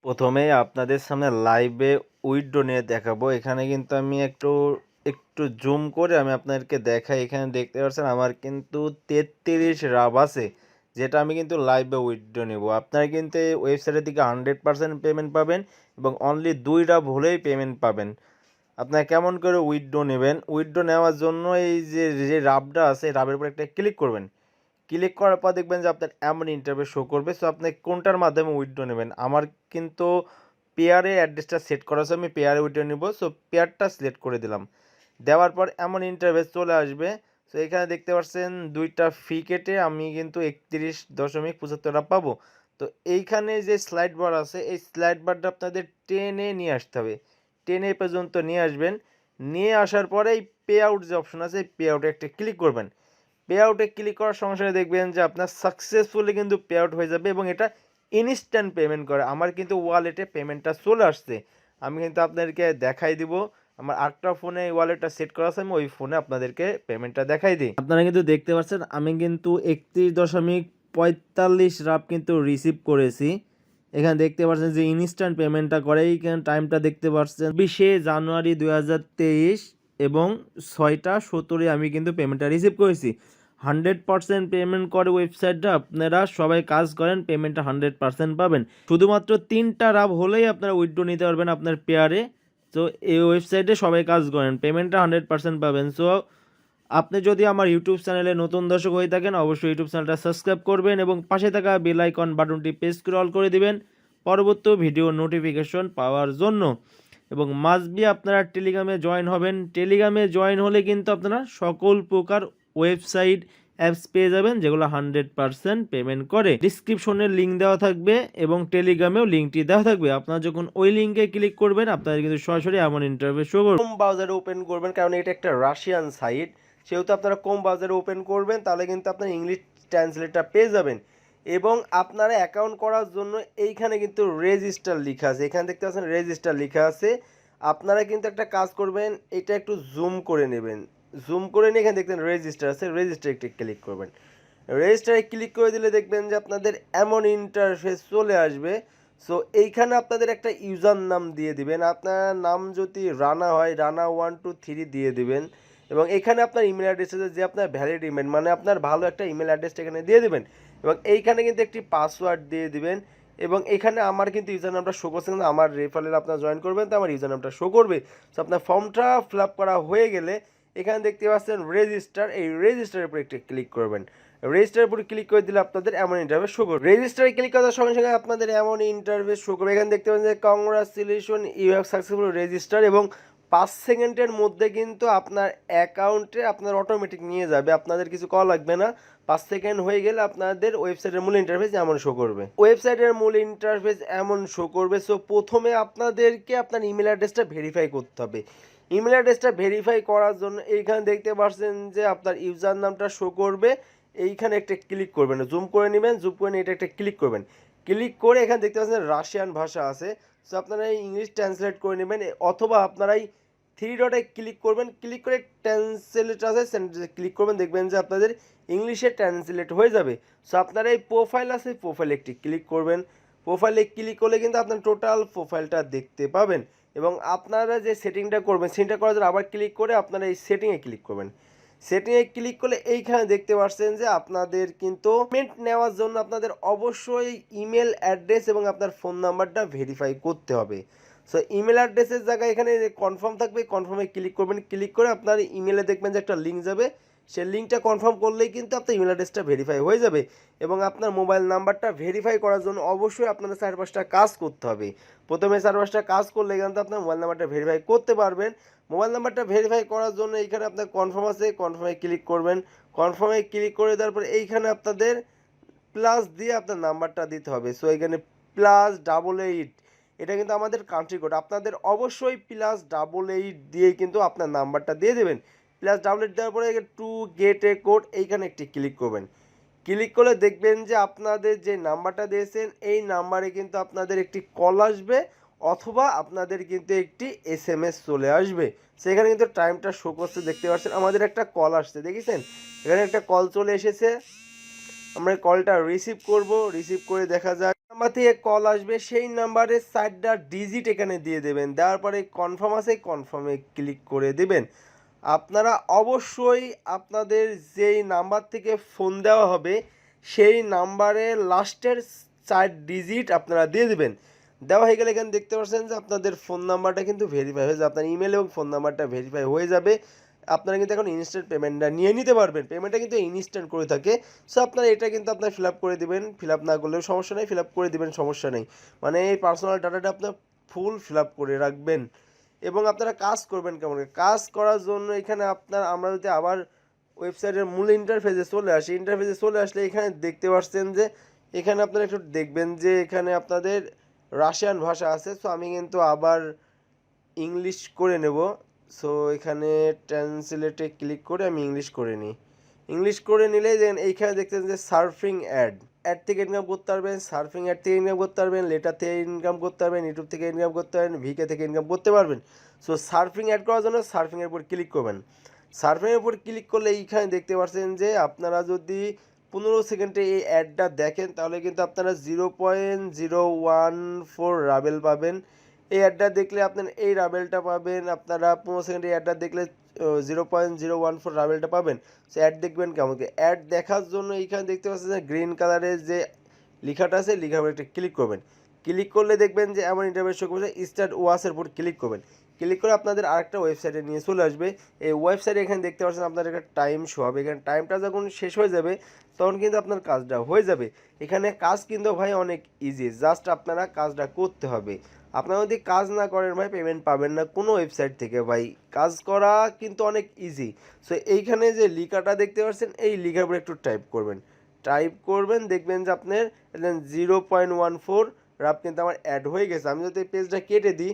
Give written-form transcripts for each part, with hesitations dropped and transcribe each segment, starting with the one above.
প্রথমেই আপনাদের সামনে লাইভে উইথড্র নিয়ে দেখাবো। এখানে কিন্তু আমি একটু জুম করে আমি আপনাদেরকে দেখাই। এখানে দেখতে পাচ্ছেন আমার কিন্তু 33 রাব আছে, যেটা আমি কিন্তু লাইভে উইথড্র নেব। আপনারা কিন্তু এই ওয়েবসাইটের দিকে 100% পেমেন্ট পাবেন এবং অনলি 2 রাব হলেই পেমেন্ট পাবেন। আপনারা কেমন করে উইথড্র নেবেন? উইথড্র নেওয়ার জন্য এই যে রাবটা আছে, রাবের উপর একটা ক্লিক করবেন। ক্লিক করার পর দেখবেন যে আপনার এমন ইন্টারফেস শো করবে। সো আপনি কোনটার মাধ্যমে উইথড্র নেবেন? আমার কিন্তু পেয়ারে অ্যাড্রেসটা সেট করা আছে, আমি পেয়ারে উইথড্র নেব। সো পেয়ারটা সিলেক্ট করে দিলাম। দেওয়ার পর এমন ইন্টারফেস চলে আসবে। সো এখানে দেখতে পাচ্ছেন 2টা ফি কেটে আমি কিন্তু 31.75 টাকা পাবো। তো এইখানে যে স্লাইড বার আছে, এই স্লাইড বারটা আপনাদের টেনে নিয়ে আসতে হবে। টেনে পর্যন্ত নিয়ে আসবেন। নিয়ে আসার পরে এই পে আউট যে অপশন আছে, এই পে আউটে একটা ক্লিক করবেন। পে আউটে ক্লিক করার সঙ্গে সঙ্গে দেখবেন যে আপনার সাকসেসফুলি কিন্তু পে আউট হয়ে যাবে এবং এটা ইনস্ট্যান্ট পেমেন্ট করে। আমার কিন্তু ওয়ালেটে পেমেন্টটা চলে আসছে। আমি কিন্তু আপনাদেরকে দেখাই দিব। আমার আরেকটা ফোনে ওয়ালেটটা সেট করা আছে, আমি ওই ফোনে আপনাদেরকে পেমেন্টটা দেখাই দিই। আপনারা কিন্তু দেখতে পাচ্ছেন আমি কিন্তু 31.45 রাব কিন্তু রিসিভ করেছি। এখানে দেখতে পাচ্ছেন যে ইনস্ট্যান্ট পেমেন্টটা করে। এইখানে টাইমটা দেখতে পাচ্ছেন 20 জানুয়ারি 2023 এবং 6টা 17 আমি কিন্তু পেমেন্টটা রিসিভ করেছি। 100% পেমেন্ট করে ওয়েবসাইটটা। আপনারা সবাই কাজ করেন, পেমেন্টটা 100% পাবেন। শুধুমাত্র 3টা রাব হলেই আপনারা উইথড্র নিতে পারবেন আপনার পেয়ারে। তো এই ওয়েবসাইটে সবাই কাজ করেন, পেমেন্টটা 100% পাবেন। সো আপনি যদি আমার ইউটিউব চ্যানেলে নতুন দর্শক হয়ে থাকেন, অবশ্যই ইউটিউব চ্যানেলটা সাবস্ক্রাইব করবেন এবং পাশে থাকা বেল আইকন বাটনটি প্রেস করে অল করে দিবেন পরবর্তী ভিডিও নোটিফিকেশন পাওয়ার জন্য। এবং মাস্ট বি আপনারা টেলিগ্রামে জয়েন হবেন। টেলিগ্রামে জয়েন হলে কিন্তু আপনারা সকল প্রকার ওয়েবসাইট অ্যাপস পেয়ে যাবেন, যেগুলো 100% পেমেন্ট করে। ডিসক্রিপশনে লিঙ্ক দেওয়া থাকবে এবং টেলিগ্রামেও লিঙ্কটি দেওয়া থাকবে। আপনারা যখন ওই লিঙ্কে ক্লিক করবেন, আপনাদের কিন্তু সরাসরি এমন ইন্টারফেস শো করবে। কম ব্রাউজারে ওপেন করবেন, কারণ এটা একটা রাশিয়ান সাইট, সেহেতু আপনারা কম ব্রাউজারে ওপেন করবেন, তাহলে কিন্তু আপনার ইংলিশ ট্রান্সলেটটা পেয়ে যাবেন। এবং আপনারা অ্যাকাউন্ট করার জন্য এইখানে কিন্তু রেজিস্টার লেখা আছে। এখানে দেখতে পাচ্ছেন রেজিস্টার লেখা আছে। আপনারা কিন্তু একটা কাজ করবেন, এটা একটু জুম করে নেবেন। জুম করে নিয়ে এখানে দেখবেন রেজিস্টার আছে, রেজিস্টারে একটু ক্লিক করবেন। রেজিস্টারে ক্লিক করে দিলে দেখবেন যে আপনাদের এমন ইন্টারফেস চলে আসবে। সো এইখানে আপনাদের একটা ইউজার নাম দিয়ে দিবেন। আপনার নাম যদি রানা হয়, রানা 123 দিয়ে দিবেন। এবং এখানে আপনার ইমেল অ্যাড্রেস আছে, যে আপনার ভ্যালিড ইমেল, মানে আপনার ভালো একটা ইমেল অ্যাড্রেসটা এখানে দিয়ে দেবেন। এবং এইখানে কিন্তু একটি পাসওয়ার্ড দিয়ে দিবেন। এবং এখানে আমার কিন্তু ইউজার নামটা শো করছে, কিন্তু আমার রেফারেল আপনারা জয়েন করবেন তো আমার ইউজার নামটা শো করবে। সো আপনার ফর্মটা ফিল আপ করা হয়ে গেলে এখানে দেখতে পাচ্ছেন রেজিস্টার, এই রেজিস্টারের উপর একটু ক্লিক করবেন। রেজিস্টারের উপর ক্লিক করে দিলে আপনাদের এমন ইন্টারফেস শো করবে। রেজিস্টারে ক্লিক করার সঙ্গে সঙ্গে আপনাদের এমন ইন্টারফেস শো করবে। এখানে দেখতে পাচ্ছেন যে congratulation, you have successful register, এবং 5 সেকেন্ডের মধ্যে কিন্তু আপনার অ্যাকাউন্টে আপনার অটোমেটিক নিয়ে যাবে, আপনাদের কিছু কল লাগবে না। 5 সেকেন্ড হয়ে গেলে আপনাদের ওয়েবসাইটের মূল ইন্টারফেস এমন শো করবে। ওয়েবসাইটের মূল ইন্টারফেস এমন শো করবে। সো প্রথমে আপনাদেরকে আপনার ইমেল অ্যাড্রেসটা ভেরিফাই করতে হবে। ইমেল অ্যাড্রেসটা ভেরিফাই করার জন্য এইখানে দেখতে পাচ্ছেন যে আপনার ইউজার নামটা শো করবে। এইখানে একটা ক্লিক করবেন, জুম করে নেবেন, জুম করে নিয়ে এটা একটা ক্লিক করবেন। ক্লিক করে এখানে দেখতে পাচ্ছেন রাশিয়ান ভাষা আছে। সো আপনারা ইংলিশ ট্রান্সলেট করে নেবেন, অথবা আপনারা এই 3 ডটে ক্লিক করবেন, ক্লিক করে ট্রান্সলেট আছে ক্লিক করবেন, দেখবেন যে আপনাদের ইংলিশে ট্রান্সলেট হয়ে যাবে। সো আপনারা এই প্রোফাইল আছে, প্রোফাইলে একটি ক্লিক করবেন। প্রোফাইলে ক্লিক করলে কিন্তু আপনার টোটাল প্রোফাইলটা দেখতে পাবেন। এবং আপনারা যে সেটিংটা করবেন, সেটিংটা করার জন্য আবার ক্লিক করে আপনারা এই সেটিংয়ে ক্লিক করবেন। সেটিংয়ে ক্লিক করলে এইখানে দেখতে পাচ্ছেন যে আপনাদের কিন্তু পেমেন্ট নেওয়ার জন্য আপনাদের অবশ্যই ইমেল অ্যাড্রেস এবং আপনার ফোন নাম্বারটা ভেরিফাই করতে হবে। সো ইমেল অ্যাড্রেসের জায়গায় এখানে কনফার্ম থাকবে, কনফার্মে ক্লিক করবেন। ক্লিক করে আপনার ইমেলে দেখবেন যে একটা লিঙ্ক যাবে, সেই লিঙ্কটা কনফার্ম করলেই কিন্তু আপনার ইমেল অ্যাড্রেসটা ভেরিফাই হয়ে যাবে। এবং আপনার মোবাইল নাম্বারটা ভেরিফাই করার জন্য অবশ্যই আপনাদের 4-5টা কাজ করতে হবে। প্রথমে 4-5টা কাজ করলে কিন্তু আপনার মোবাইল নাম্বারটা ভেরিফাই করতে পারবেন। মোবাইল নাম্বারটা ভেরিফাই করার জন্য এইখানে আপনার কনফার্ম আছে, কনফার্মে ক্লিক করবেন। কনফার্মে ক্লিক করে দেওয়ার পর এইখানে আপনাদের প্লাস দিয়ে আপনার নাম্বারটা দিতে হবে। সো এখানে +88, এটা কিন্তু আমাদের কান্ট্রি কোড। আপনাদের অবশ্যই +88 দিয়ে কিন্তু আপনার নাম্বারটা দিয়ে দেবেন। +88 দেওয়ার পরে টু গেট এ কোড, এইখানে একটি ক্লিক করবেন। ক্লিক করলে দেখবেন যে আপনাদের যে নাম্বারটা দিয়েছেন এই নাম্বারে কিন্তু আপনাদের একটি কল আসবে, অথবা আপনাদের কিন্তু একটি SMS চলে আসবে। সেখানে কিন্তু টাইমটা শো করছে, দেখতে পাচ্ছেন আমাদের একটা কল আসছে, দেখেছেন এখানে একটা কল চলে এসেছে। আমরা কলটা রিসিভ করব, রিসিভ করে দেখা যাক নাম্বার থেকে কল আসবে, সেই নাম্বারে 4টা ডিজিট এখানে দিয়ে দেবেন, দেওয়ার পরে কনফার্ম আছে কনফার্মে ক্লিক করে দেবেন। আপনারা অবশ্যই আপনাদের যেই নাম্বার থেকে ফোন দেওয়া হবে সেই নাম্বারের লাস্টের 4 ডিজিট আপনারা দিয়ে দেবেন। দেওয়া হয়ে গেলে এখানে দেখতে পাচ্ছেন যে আপনাদের ফোন নাম্বারটা কিন্তু ভেরিফাই হয়ে যাবে, আপনার ইমেল এবং ফোন নাম্বারটা ভেরিফাই হয়ে যাবে। আপনারা কিন্তু এখন ইনস্ট্যান্ট পেমেন্টটা নিয়ে নিতে পারবেন, পেমেন্টটা কিন্তু ইনস্ট্যান্ট করে থাকে। সো আপনারা এটা কিন্তু আপনার ফিল আপ করে দেবেন, ফিল আপ না করলেও সমস্যা নেই, ফিল আপ করে দেবেন, সমস্যা নেই। মানে এই পার্সোনাল ডাটাটা আপনার ফুল ফিল আপ করে রাখবেন। এবং আপনারা কাজ করবেন কেমন, কাজ করার জন্য এখানে আমরা যদি আবার ওয়েবসাইটের মূল ইন্টারফেসে চলে আসি, ইন্টারফেসে চলে আসলে এখানে দেখতে পাচ্ছেন যে এখানে আপনারা একটু দেখবেন যে এখানে আপনাদের রাশিয়ান ভাষা আছে। সো আমি কিন্তু আবার ইংলিশ করে নেব। সো এখানে ট্রান্সলেটে ক্লিক করে আমি ইংলিশ করে নিই। ইংলিশ করে নিলেই দেন এইখানে দেখতেন যে সার্ফিং অ্যাড থেকে ইনকাম করতে পারবেন, সার্ফিং অ্যাড থেকে ইনকাম করতে পারবেন, লেটার থেকে ইনকাম করতে পারবেন, ইউটিউব থেকে ইনকাম করতে পারবেন, ভিকে থেকে ইনকাম করতে পারবেন। সো সার্ফিং অ্যাড করার জন্য সার্ফিংয়ের উপর ক্লিক করবেন। সার্ফিংয়ের উপর ক্লিক করলে এইখানে দেখতে পাচ্ছেন যে আপনারা যদি 15 সেকেন্ডে এই অ্যাডটা দেখেন তাহলে কিন্তু আপনারা 0.014 রাবেল পাবেন। এই অ্যাডটা দেখলে আপনার এই রাবেলটা পাবেন, আপনারা 15 সেকেন্ডে এই অ্যাডটা দেখলে 0.014 রাবেলটা পাবেন। সো অ্যাড দেখবেন কেমন, অ্যাড দেখার জন্য এইখানে দেখতে পাচ্ছেন যে গ্রিন কালারের যে লেখাটা আছে, লেখার উপর একটা ক্লিক করবেন। ক্লিক করলে দেখবেন যে এমন ইন্টারভেস শো করবে, স্টার্ট ওয়াচের উপর ক্লিক করবেন। ক্লিক করে আপনাদের আরেকটা ওয়েবসাইটে নিয়ে চলে আসবে। এই ওয়েবসাইটে এখানে দেখতে পাচ্ছেন আপনাদের একটা টাইম শো হবে, এখানে টাইমটা যখন শেষ হয়ে যাবে তখন কিন্তু আপনার কাজটা হয়ে যাবে। এখানে কাজ কিন্তু ভাই অনেক ইজি, জাস্ট আপনারা কাজটা করতে হবে। আপনারা যদি কাজ না করেন ভাই পেমেন্ট পাবেন না কোনো ওয়েবসাইট থেকে ভাই, কাজ করা কিন্তু অনেক ইজি। সো এইখানে যে লিখাটা দেখতে পাচ্ছেন এই লিখার উপর একটু টাইপ করবেন, টাইপ করবেন, দেখবেন যে আপনার 0.14 রাব কিন্তু আমার অ্যাড হয়ে গেছে। আমি যদি পেজটা কেটে দিই,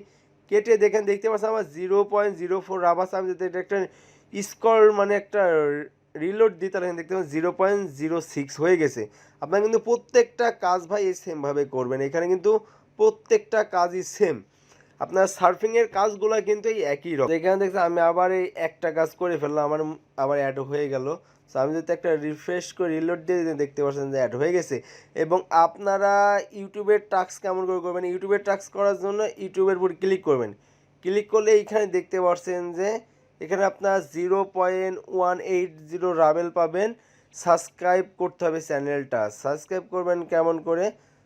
কেটে দেখেন দেখতে পাচ্ছেন আমার 0.04 রাব আছে। আমি যদি এটা একটা স্কল মানে একটা রিলোড দিই তাহলে দেখতে পাচ্ছেন 0.06 হয়ে গেছে। আপনার কিন্তু প্রত্যেকটা কাজ ভাই এই সেমভাবে করবেন, এখানে কিন্তু প্রত্যেকটা কাজই সেম। আপনার সার্ফিংয়ের কাজগুলো কিন্তু এই একই রকম। এখানে দেখছেন আমি আবার এই একটা কাজ করে ফেললাম, আমার আবার অ্যাড হয়ে গেল। সো আমি যদি একটা রিফ্রেশ করে রিলোড দিয়ে দেখতে পাচ্ছেন যে অ্যাড হয়ে গেছে। এবং আপনারা ইউটিউবের টাস্ক কেমন করে করবেন, ইউটিউবের টাস্ক করার জন্য ইউটিউবের উপর ক্লিক করবেন। ক্লিক করলে এইখানে দেখতে পাচ্ছেন যে এখানে আপনার 0.180 রাবেল পাবেন। সাবস্ক্রাইব করতে হবে চ্যানেলটা, সাবস্ক্রাইব করবেন কেমন করে,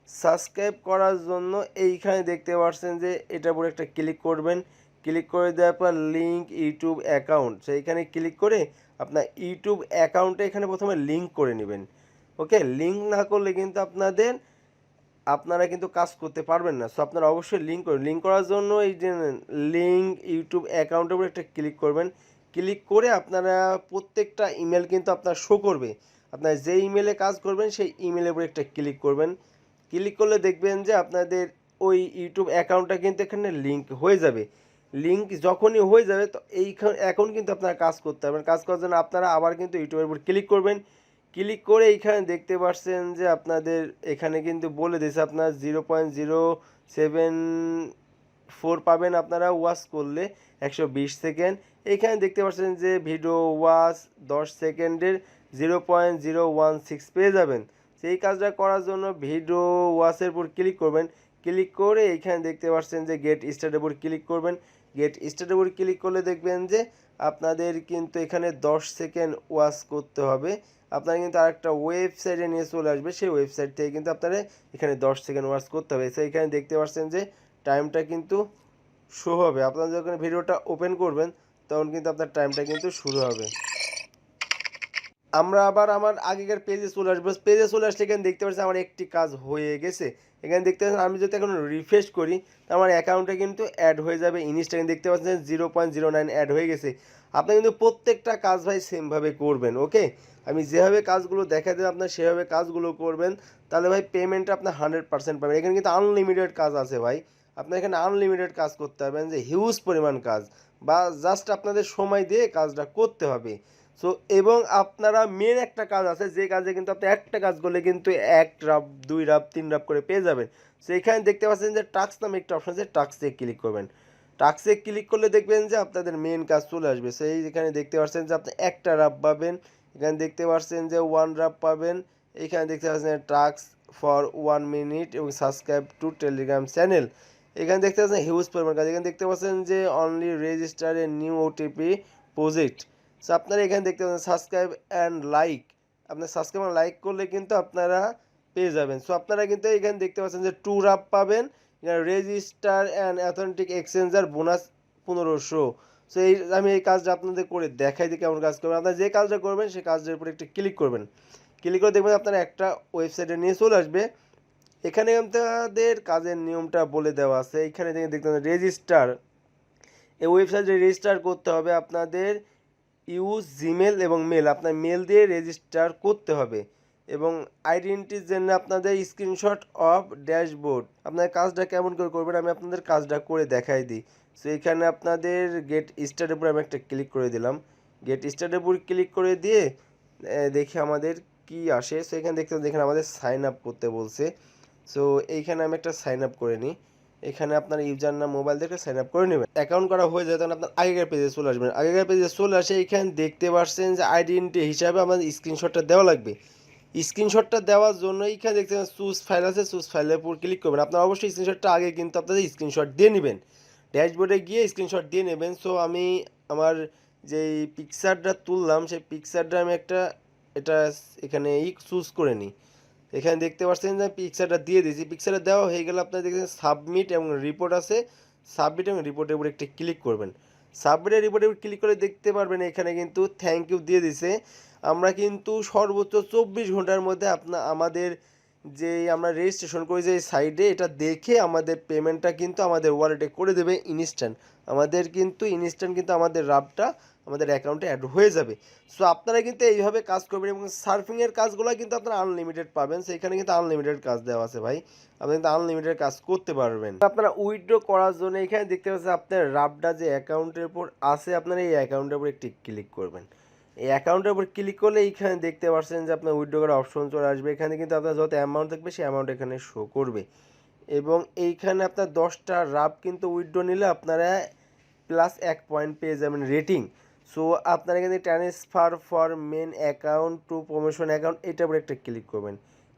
সাবস্ক্রাইব করার জন্য এইখানে দেখতে পাচ্ছেন যে এটার উপর একটা ক্লিক করবেন। ক্লিক করে দেওয়ার পর লিঙ্ক ইউটিউব অ্যাকাউন্ট, সেইখানে ক্লিক করে আপনার ইউটিউব অ্যাকাউন্টে এখানে প্রথমে লিঙ্ক করে নেবেন। ওকে, লিঙ্ক না করলে কিন্তু আপনারা কিন্তু কাজ করতে পারবেন না। সো আপনারা অবশ্যই লিঙ্ক করবেন। লিঙ্ক করার জন্য এই যে লিঙ্ক ইউটিউব অ্যাকাউন্টের উপর একটা ক্লিক করবেন। ক্লিক করে আপনারা প্রত্যেকটা ইমেল কিন্তু আপনার শো করবে, আপনার যে ইমেলে কাজ করবেন সেই ইমেলের উপর একটা ক্লিক করবেন। ক্লিক করলে দেখবেন যে আপনাদের ওই ইউটিউব অ্যাকাউন্টটা কিন্তু এখানে লিঙ্ক হয়ে যাবে। লিঙ্ক যখনই হয়ে যাবে তো এখন কিন্তু আপনারা কাজ করতে পারবেন। কাজ করার জন্য আপনারা আবার কিন্তু ইউটিউবের উপর ক্লিক করবেন। ক্লিক করে এইখানে দেখতে পাচ্ছেন যে আপনাদের এখানে কিন্তু বলে দিয়েছে আপনার 0.074 পাবেন আপনারা ওয়াচ করলে 120 সেকেন্ড। এইখানে দেখতে পাচ্ছেন যে ভিডিও ওয়াচ 10 সেকেন্ডের 0.016 পেয়ে যাবেন। সেই কাজটা করার জন্য ভিডিও ওয়াচের উপর ক্লিক করবেন। ক্লিক করে এইখানে দেখতে পাচ্ছেন যে গেট স্টার্টের উপর ক্লিক করবেন। গেট স্টার্টের উপর ক্লিক করলে দেখবেন যে আপনাদের কিন্তু এখানে 10 সেকেন্ড ওয়াচ করতে হবে। আপনারা কিন্তু আরেকটা ওয়েবসাইটে নিয়ে চলে আসবে, সেই ওয়েবসাইট থেকে কিন্তু আপনারা এখানে 10 সেকেন্ড ওয়াচ করতে হবে। সো এখানে দেখতে পাচ্ছেন যে টাইমটা কিন্তু শো হবে। আপনারা যখন ভিডিওটা ওপেন করবেন তখন কিন্তু আপনার টাইমটা কিন্তু শুরু হবে। আমরা আবার আমার আগেকার পেজে চলে আসবো। পেজে চলে আসলে এখানে দেখতে পাচ্ছি আমার একটি কাজ হয়ে গেছে। এখানে দেখতে পাচ্ছেন আমি যদি এখন রিফ্রেশ করি তো আমার অ্যাকাউন্টে কিন্তু অ্যাড হয়ে যাবে ইনস্ট্যান্ট। দেখতে পাচ্ছেন 0.09 অ্যাড হয়ে গেছে। আপনি কিন্তু প্রত্যেকটা কাজ ভাই সেমভাবে করবেন। ওকে, আমি যেভাবে কাজগুলো দেখা দেবো আপনার সেভাবে কাজগুলো করবেন, তাহলে ভাই পেমেন্টটা আপনার 100% পাবেন। এখানে কিন্তু আনলিমিটেড কাজ আছে ভাই, আপনার এখানে আনলিমিটেড কাজ করতে পারবেন, যে হিউজ পরিমাণ কাজ, বা জাস্ট আপনাদের সময় দিয়ে কাজটা করতে হবে। সো এবং আপনারা মেন একটা কাজ আছে, যে কাজে কিন্তু আপনি একটা কাজ করলে কিন্তু 1 রাব 2 রাব 3 রাব করে পেয়ে যাবেন। সো এখানে দেখতে পাচ্ছেন যে টাস্ক নামে একটা অপশন আছে, টাস্কে ক্লিক করবেন। টাস্কে ক্লিক করলে দেখবেন যে আপনাদের মেন কাজ চলে আসবে। সেই এখানে দেখতে পাচ্ছেন যে আপনি একটা রাব পাবেন, এখানে দেখতে পাচ্ছেন যে 1 রাব পাবেন, এইখানে দেখতে পাচ্ছেন টাস্ক ফর 1 মিনিট এবং সাবস্ক্রাইব টু টেলিগ্রাম চ্যানেল। এখানে দেখতে পাচ্ছেন হিউজ পরিমাণ কাজ। এখানে দেখতে পাচ্ছেন যে only register a new OTP project. So আপনারা এখানে দেখতে পাচ্ছেন সাবস্ক্রাইব অ্যান্ড লাইক, আপনার সাবস্ক্রাইব আর লাইক করলে কিন্তু আপনারা পেয়ে যাবেন। সো আপনারা কিন্তু এখানে দেখতে পাচ্ছেন যে 2 রাপ পাবেন, register and authentic exchanger bonus 1500। So আমি এই কাজটা আপনাদের করে দেখাই দিই কেমন কাজ করবেন। আপনারা যে কাজটা করবেন সেই কাজটার উপরে একটু ক্লিক করবেন, ক্লিক করে দেখবেন আপনারা একটা ওয়েবসাইটে নিয়ে চলে আসবে। এখানে আপনাদের কাজের নিয়মটা বলে দেওয়া আছে। এখানে দেখতে পাবেন রেজিস্টার, এই ওয়েবসাইটে রেজিস্টার করতে হবে আপনাদের ইউজ জিমেল এবং মেল, আপনার মেল দিয়ে রেজিস্টার করতে হবে এবং আইডেন্টিটির জন্য আপনাদের স্ক্রিনশট অফ ড্যাশবোর্ড। আপনার কাজটা কেমন করে করবেন আমি আপনাদের কাজটা করে দেখাই দিই। সো এখানে আপনাদের গেট স্টার্টের উপর আমি একটা ক্লিক করে দিলাম, গেট স্টার্টের উপর ক্লিক করে দিয়ে দেখি আমাদের কি আসে। সো এখানে দেখতে দেখেন আমাদের সাইন আপ করতে বলছে। সো এইখানে আমি একটা সাইন আপ করে নিই। এখানে আপনার ইউজার নাম মোবাইল থেকে সাইন আপ করে নেবেন। অ্যাকাউন্ট করা হয়ে যায় তখন আপনার আগেকার পেজে চলে আসবেন। আগেকার পেজে চলে আসে এখানে দেখতে পাচ্ছেন যে আইডেন্টি হিসাবে আমাদের স্ক্রিনশটটা দেওয়া লাগবে। স্ক্রিনশটটা দেওয়ার জন্য এইখানে দেখতে পাচ্ছেন চুজ ফাইল আছে, চুজ ফাইলের উপর ক্লিক করবেন। আপনারা অবশ্যই স্ক্রিনশটটা আগে কিন্তু আপনাদের স্ক্রিনশট দিয়ে নেবেন, ড্যাশবোর্ডে গিয়ে স্ক্রিনশট দিয়ে নেবেন। সো আমি আমার যেই পিকচারটা তুললাম সেই পিকচারটা আমি একটা এটা এখানে চুজ করে নিই। এখানে দেখতে পাচ্ছেন যে পিকচারটা দিয়ে দিয়েছি, পিকচারটা দেওয়া হয়ে গেলে আপনারা দেখছেন সাবমিট এবং রিপোর্ট আছে, সাবমিট এবং রিপোর্টের উপর একটি ক্লিক করবেন। সাবমিট এবং রিপোর্টের উপর ক্লিক করে দেখতে পারবেন এখানে কিন্তু থ্যাংক ইউ দিয়ে দিছে। আমরা কিন্তু সর্বোচ্চ 24 ঘন্টার মধ্যে আমাদের যে আমরা রেজিস্ট্রেশন করি যে সাইডে এটা দেখে আমাদের পেমেন্টটা কিন্তু আমাদের ওয়ালেটে করে দেবে ইনস্ট্যান্ট। আমাদের কিন্তু ইনস্ট্যান্ট কিন্তু আমাদের রাবটা আমাদের অ্যাকাউন্টে অ্যাড হয়ে যাবে। সো আপনারা কিন্তু এইভাবে কাজ করবেন এবং সার্ফিংয়ের কাজগুলো কিন্তু আপনারা আনলিমিটেড পাবেন। সেইখানে কিন্তু আনলিমিটেড কাজ দেওয়া আছে ভাই, আপনি কিন্তু আনলিমিটেড কাজ করতে পারবেন। আপনারা উইথড্র করার জন্য এখানে দেখতে পাচ্ছেন আপনার রাবটা যে অ্যাকাউন্টের উপর আছে আপনারা এই অ্যাকাউন্টের উপর একটি ক্লিক করবেন। এই অ্যাকাউন্টের উপর ক্লিক করলে এইখানে দেখতে পাচ্ছেন যে আপনার উইথড্র করার অপশন চলে আসবে। এখানে কিন্তু আপনার যত অ্যামাউন্ট থাকবে সেই অ্যামাউন্ট এখানে শো করবে এবং এইখানে আপনার 10টা রাব কিন্তু উইথড্র নিলে আপনারা প্লাস 1 পয়েন্ট পেয়ে যাবেন রেটিং। সো আপনারা এখানে transfer for main account to promotion account এটার উপর একটা ক্লিক করবেন।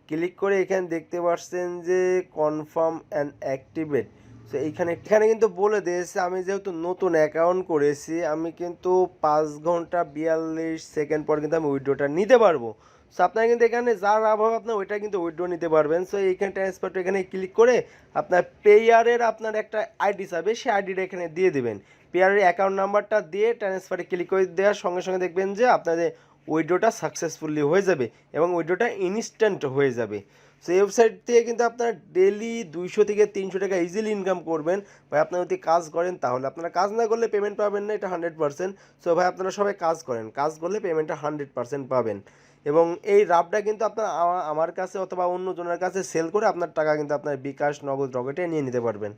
ক্লিক করে এখানে দেখতে পাচ্ছেন যে কনফার্ম অ্যান্ড অ্যাক্টিভেট। সো এখানে কিন্তু বলে দিয়েছে আমি যেহেতু নতুন অ্যাকাউন্ট করেছি আমি কিন্তু 5 ঘন্টা 42 সেকেন্ড পর কিন্তু আমি উইথড্রটা নিতে পারবো। সো আপনারা কিন্তু এখানে যার অভাব আপনার ওইটা কিন্তু উইথড্র নিতে পারবেন। সো এইখানে ট্রান্সফার এখানে ক্লিক করে আপনার পেয়ারের আপনার একটা আইডি চাবে, সেই আইডিটা এখানে দিয়ে দেবেন। পেয়ারের অ্যাকাউন্ট নাম্বারটা দিয়ে ট্রান্সফারে ক্লিক করে দেওয়ার সঙ্গে সঙ্গে দেখবেন যে আপনাদের উইথড্রটা সাকসেসফুলি হয়ে যাবে এবং উইথড্রটা ইনস্ট্যান্ট হয়ে যাবে। সো এই ওয়েবসাইট থেকে কিন্তু আপনারা ডেলি 200 থেকে 300 টাকা ইজিলি ইনকাম করবেন। ভাই আপনারা যদি কাজ করেন তাহলে, আপনারা কাজ না করলে পেমেন্ট পাবেন না, এটা 100%। সো ভাই আপনারা সবাই কাজ করেন, কাজ করলে পেমেন্টটা 100% পাবেন এবং এই রাবটা কিন্তু আপনার আমার কাছে অথবা অন্য জনের কাছে সেল করে আপনার টাকা কিন্তু আপনার বিকাশ নগদ রকেটে নিয়ে নিতে পারবেন।